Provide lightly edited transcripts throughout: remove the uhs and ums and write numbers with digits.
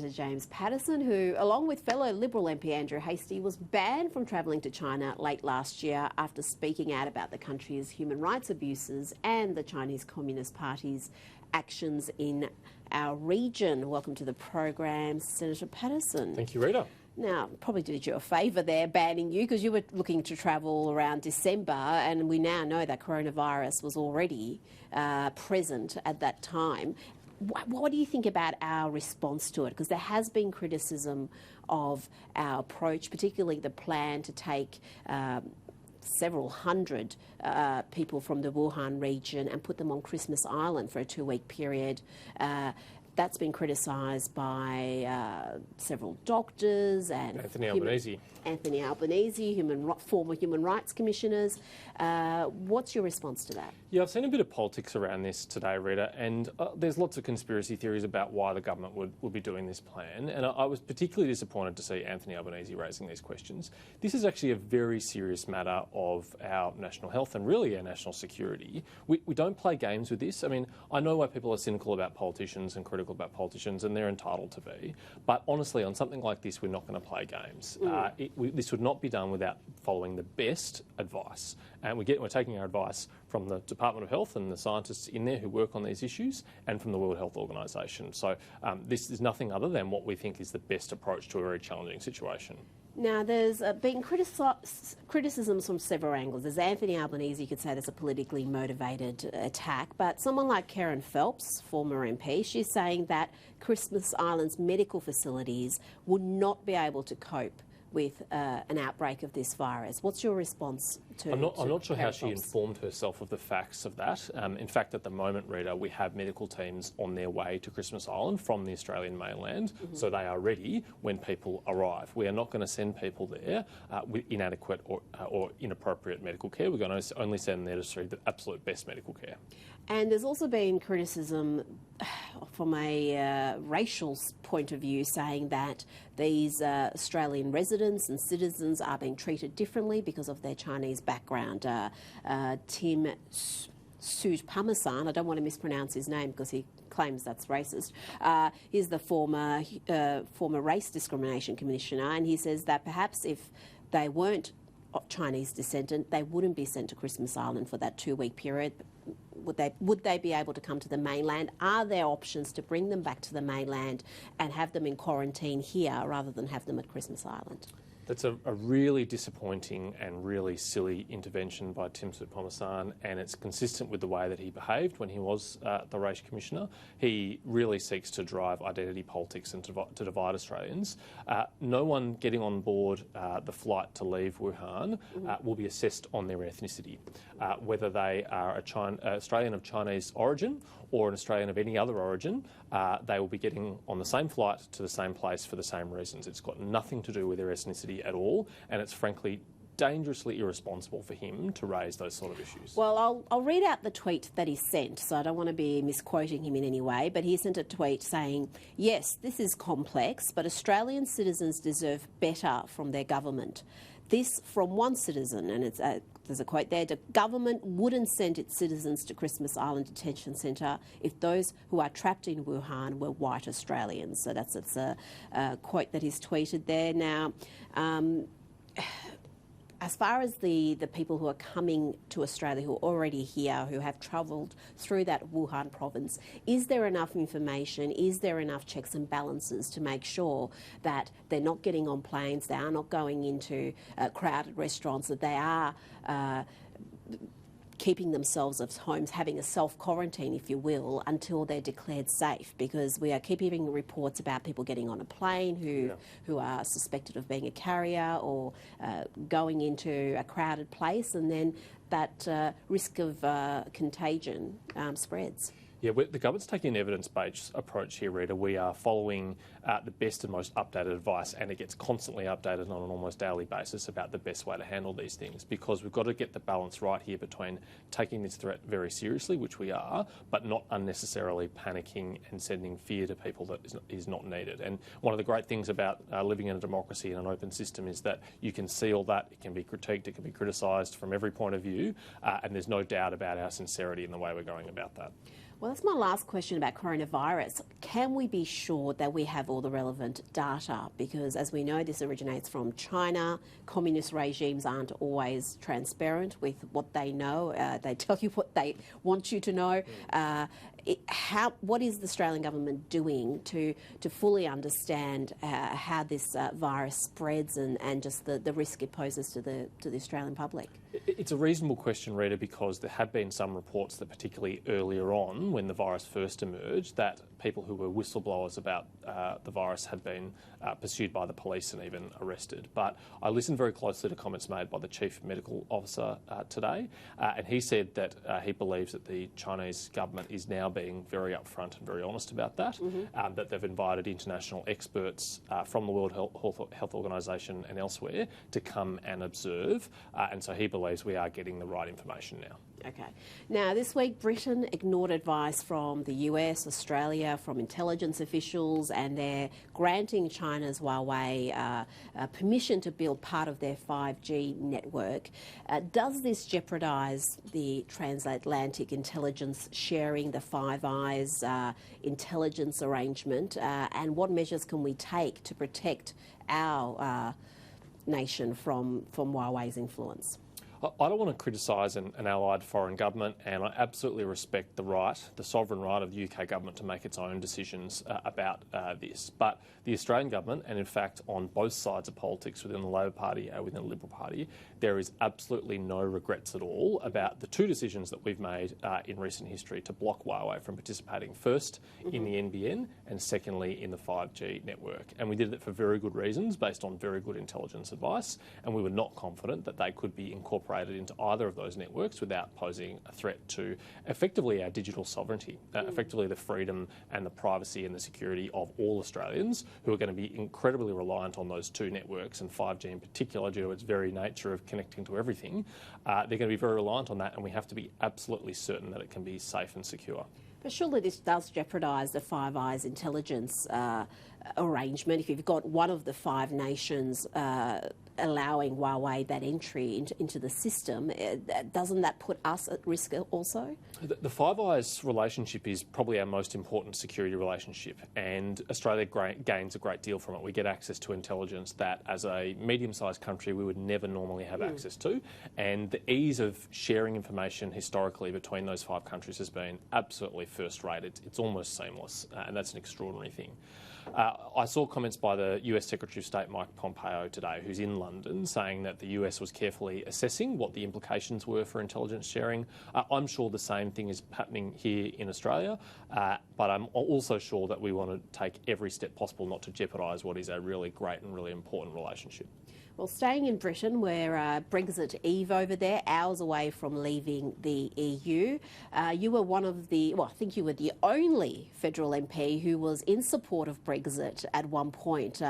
Senator James Paterson, who, along with fellow Liberal MP Andrew Hastie, was banned from travelling to China late last year after speaking out about the country's human rights abuses and the Chinese Communist Party's actions in our region. Welcome to the program, Senator Paterson. Thank you, Rita. Now, probably did you a favour there banning you, because you were looking to travel around December, and we now know that coronavirus was already present at that time. What do you think about our response to it? Because there has been criticism of our approach, particularly the plan to take several hundred people from the Wuhan region and put them on Christmas Island for a 2-week period. That's been criticised by several doctors and Anthony Albanese, former human rights commissioners. What's your response to that? Yeah, I've seen a bit of politics around this today, Rita, and there's lots of conspiracy theories about why the government would be doing this plan. And I was particularly disappointed to see Anthony Albanese raising these questions. This is actually a very serious matter of our national health and really our national security. We don't play games with this. I mean, I know why people are cynical about politicians and critical about politicians, and they're entitled to be. But honestly, on something like this, we're not going to play games. This would not be done without following the best advice. And we're taking our advice from the Department of Health and the scientists in there who work on these issues, and from the World Health Organization. So this is nothing other than what we think is the best approach to a very challenging situation. Now, there's been criticisms from several angles. There's Anthony Albanese, you could say there's a politically motivated attack, but someone like Karen Phelps, former MP, she's saying that Christmas Island's medical facilities would not be able to cope with an outbreak of this virus. What's your response to I'm not sure how she Phelps? informed herself of the facts of that. In fact, at the moment, Rita, we have medical teams on their way to Christmas Island from the Australian mainland, so they are ready when people arrive. We are not going to send people there with inadequate or inappropriate medical care. We're going to only send them there to receive the absolute best medical care. And there's also been criticism from a racial point of view, saying that these Australian residents and citizens are being treated differently because of their Chinese background. Tim Parmesan, I don't want to mispronounce his name because he claims that's racist. He's the former race discrimination commissioner, and he says that perhaps if they weren't of Chinese descent, they wouldn't be sent to Christmas Island for that 2-week period. Would they be able to come to the mainland? Are there options to bring them back to the mainland and have them in quarantine here rather than have them at Christmas Island? That's a really disappointing and really silly intervention by Tim Parmesan, and it's consistent with the way that he behaved when he was the race commissioner. He really seeks to drive identity politics and to divide Australians. No one getting on board the flight to leave Wuhan will be assessed on their ethnicity, whether they are Australian of Chinese origin or an Australian of any other origin. They will be getting on the same flight to the same place for the same reasons. It's got nothing to do with their ethnicity at all, and it's frankly dangerously irresponsible for him to raise those sort of issues. Well, I'll read out the tweet that he sent, so I don't want to be misquoting him in any way, but he sent a tweet saying, "Yes, this is complex, but Australian citizens deserve better from their government." This from one citizen, and there's a quote there: "The government wouldn't send its citizens to Christmas Island Detention Centre if those who are trapped in Wuhan were white Australians." So that's a quote that he's tweeted there. Now, as far as the people who are coming to Australia, who are already here, who have travelled through that Wuhan province, is there enough information, is there enough checks and balances to make sure that they're not getting on planes, they are not going into crowded restaurants, that they are keeping themselves at homes, having a self-quarantine, if you will, until they're declared safe? Because we are keeping reports about people getting on a plane who are suspected of being a carrier or going into a crowded place, and then that risk of contagion spreads. Yeah, the government's taking an evidence-based approach here, Rita. We are following the best and most updated advice, and it gets constantly updated on an almost daily basis about the best way to handle these things, because we've got to get the balance right here between taking this threat very seriously, which we are, but not unnecessarily panicking and sending fear to people that is not needed. And one of the great things about living in a democracy and an open system is that you can see all that, it can be critiqued, it can be criticised from every point of view, and there's no doubt about our sincerity in the way we're going about that. Well, that's my last question about coronavirus. Can we be sure that we have all the relevant data? Because as we know, this originates from China. Communist regimes aren't always transparent with what they know. They tell you what they want you to know. What is the Australian government doing to fully understand how this virus spreads and just the risk it poses to the Australian public? It's a reasonable question, Rita, because there have been some reports that particularly earlier on, when the virus first emerged, that people who were whistleblowers about the virus had been pursued by the police and even arrested. But I listened very closely to comments made by the Chief Medical Officer today, and he said that he believes that the Chinese government is now being very upfront and very honest about that, that they've invited international experts from the World Health Organisation and elsewhere to come and observe, and so he believes we are getting the right information now. Okay. Now, this week, Britain ignored advice from the US, Australia, from intelligence officials, and they're granting China's Huawei permission to build part of their 5G network. Does this jeopardise the transatlantic intelligence sharing, the Five Eyes intelligence arrangement, and what measures can we take to protect our nation from Huawei's influence? I don't want to criticise an allied foreign government, and I absolutely respect the sovereign right of the UK government to make its own decisions about this. But the Australian government, and in fact on both sides of politics, within the Labor Party and within the Liberal Party, there is absolutely no regrets at all about the two decisions that we've made in recent history to block Huawei from participating first in the NBN and secondly in the 5G network. And we did it for very good reasons, based on very good intelligence advice, and we were not confident that they could be incorporated into either of those networks without posing a threat to effectively our digital sovereignty, effectively the freedom and the privacy and the security of all Australians who are going to be incredibly reliant on those two networks, and 5G in particular, due to its very nature of connecting to everything. They're going to be very reliant on that, and we have to be absolutely certain that it can be safe and secure. But surely this does jeopardise the Five Eyes intelligence arrangement. If you've got one of the five nations allowing Huawei that entry into the system, doesn't that put us at risk also? The Five Eyes relationship is probably our most important security relationship, and Australia gains a great deal from it. We get access to intelligence that, as a medium-sized country, we would never normally have access to, and the ease of sharing information historically between those five countries has been absolutely first-rate. It's almost seamless, and that's an extraordinary thing. I saw comments by the US Secretary of State Mike Pompeo today, who's in London, saying that the US was carefully assessing what the implications were for intelligence sharing. I'm sure the same thing is happening here in Australia, but I'm also sure that we want to take every step possible not to jeopardise what is a really great and really important relationship. Well, staying in Britain, we're Brexit Eve over there, hours away from leaving the EU. You were one of the, I think you were the only federal MP who was in support of Brexit at one point,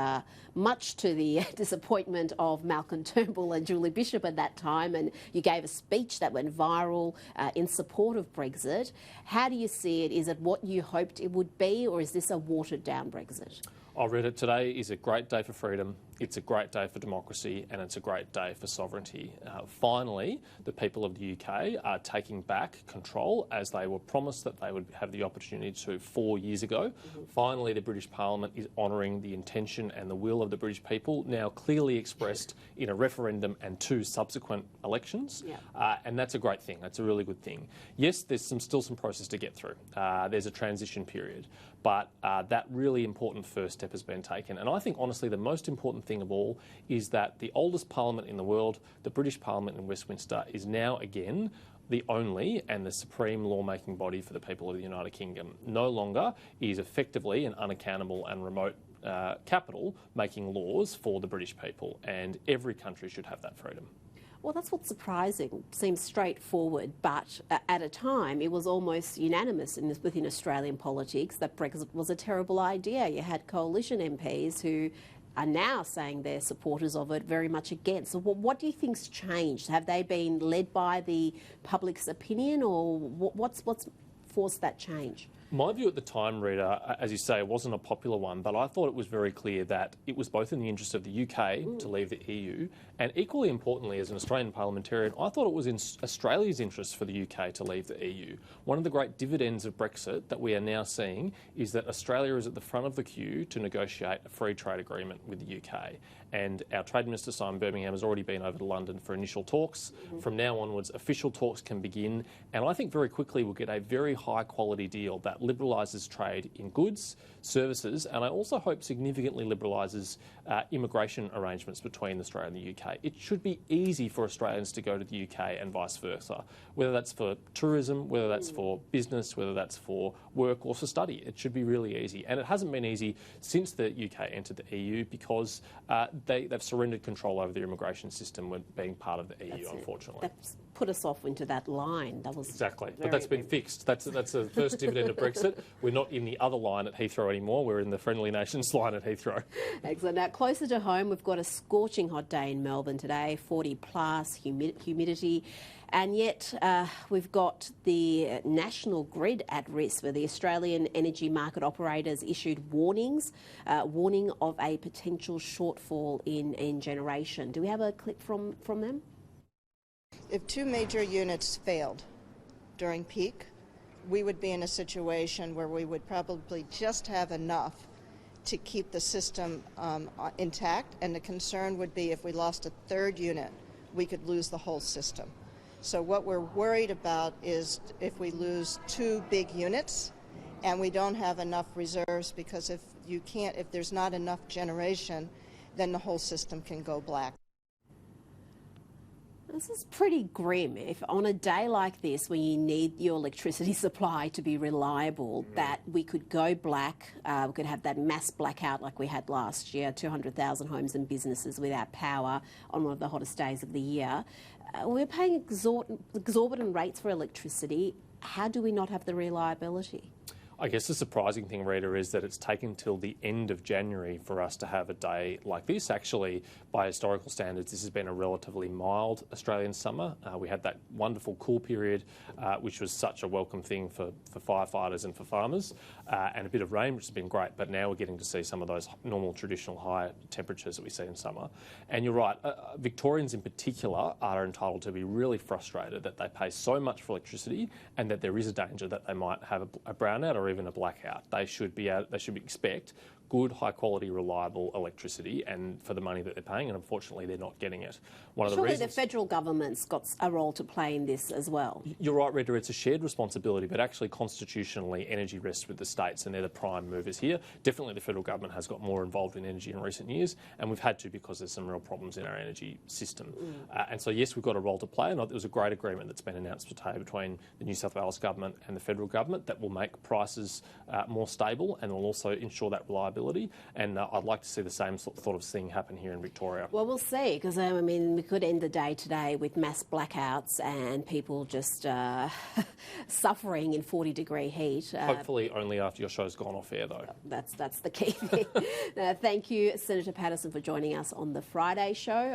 much to the disappointment of Malcolm Turnbull and Julie Bishop at that time, and you gave a speech that went viral in support of Brexit. How do you see it? Is it what you hoped it would be, or is this a watered-down Brexit? I read it. Today is a great day for freedom, it's a great day for democracy, and it's a great day for sovereignty. Finally, the people of the UK are taking back control, as they were promised that they would have the opportunity to 4 years ago. Finally, the British Parliament is honouring the intention and the will of the British people, now clearly expressed in a referendum and 2 subsequent elections. And that's a great thing. That's a really good thing. Yes, there's still some process to get through. There's a transition period. But that really important first step has been taken. And I think, honestly, the most important thing of all is that the oldest parliament in the world, the British Parliament in Westminster, is now again the only and the supreme lawmaking body for the people of the United Kingdom. No longer is effectively an unaccountable and remote capital making laws for the British people. And every country should have that freedom. Well, that's what's surprising. Seems straightforward, but at a time it was almost unanimous within Australian politics that Brexit was a terrible idea. You had coalition MPs who are now saying they're supporters of it, very much against. So what do you think's changed? Have they been led by the public's opinion, or what's forced that change? My view at the time, Rita, as you say, it wasn't a popular one, but I thought it was very clear that it was both in the interest of the UK to leave the EU, and equally importantly, as an Australian parliamentarian, I thought it was in Australia's interest for the UK to leave the EU. One of the great dividends of Brexit that we are now seeing is that Australia is at the front of the queue to negotiate a free trade agreement with the UK. And our Trade Minister, Simon Birmingham, has already been over to London for initial talks. From now onwards, official talks can begin. And I think very quickly we'll get a very high quality deal that liberalises trade in goods, services, and I also hope significantly liberalises immigration arrangements between Australia and the UK. It should be easy for Australians to go to the UK and vice versa, whether that's for tourism, whether that's for business, whether that's for work or for study. It should be really easy. And it hasn't been easy since the UK entered the EU because they've surrendered control over their immigration system when being part of the EU, unfortunately. That's put us off into that line. That was exactly, but that's been fixed. That's the first dividend of Brexit. We're not in the other line at Heathrow anymore. We're in the Friendly Nations line at Heathrow. Excellent. Now, closer to home, we've got a scorching hot day in Melbourne today, 40 plus, humidity. And yet we've got the national grid at risk, where the Australian energy market operators issued warning of a potential shortfall in generation. Do we have a clip from them? If 2 major units failed during peak, we would be in a situation where we would probably just have enough to keep the system intact, and the concern would be if we lost a 3rd unit, we could lose the whole system. So what we're worried about is if we lose 2 big units and we don't have enough reserves, because if there's not enough generation, then the whole system can go black. This is pretty grim. If on a day like this, when you need your electricity supply to be reliable, that we could go black, we could have that mass blackout like we had last year, 200,000 homes and businesses without power on one of the hottest days of the year. We're paying exorbitant rates for electricity. How do we not have the reliability? I guess the surprising thing, Rita, is that it's taken till the end of January for us to have a day like this. Actually, by historical standards, this has been a relatively mild Australian summer. We had that wonderful cool period, which was such a welcome thing for firefighters and for farmers, and a bit of rain, which has been great. But now we're getting to see some of those normal, traditional high temperatures that we see in summer. And you're right, Victorians in particular are entitled to be really frustrated that they pay so much for electricity and that there is a danger that they might have a brownout or even a blackout. They should expect good, high-quality, reliable electricity and for the money that they're paying, and unfortunately they're not getting it. Surely the federal government's got a role to play in this as well. You're right, Rita, it's a shared responsibility, but actually constitutionally energy rests with the states and they're the prime movers here. Definitely the federal government has got more involved in energy in recent years, and we've had to because there's some real problems in our energy system. And so yes, we've got a role to play, and there was a great agreement that's been announced today between the New South Wales government and the federal government that will make prices more stable and will also ensure that reliability. And I'd like to see the same sort of thing happen here in Victoria. Well, we'll see, because I mean, we could end the day today with mass blackouts and people just suffering in 40-degree heat. Hopefully only after your show's gone off air, though. That's the key thing. Thank you, Senator Paterson, for joining us on the Friday show.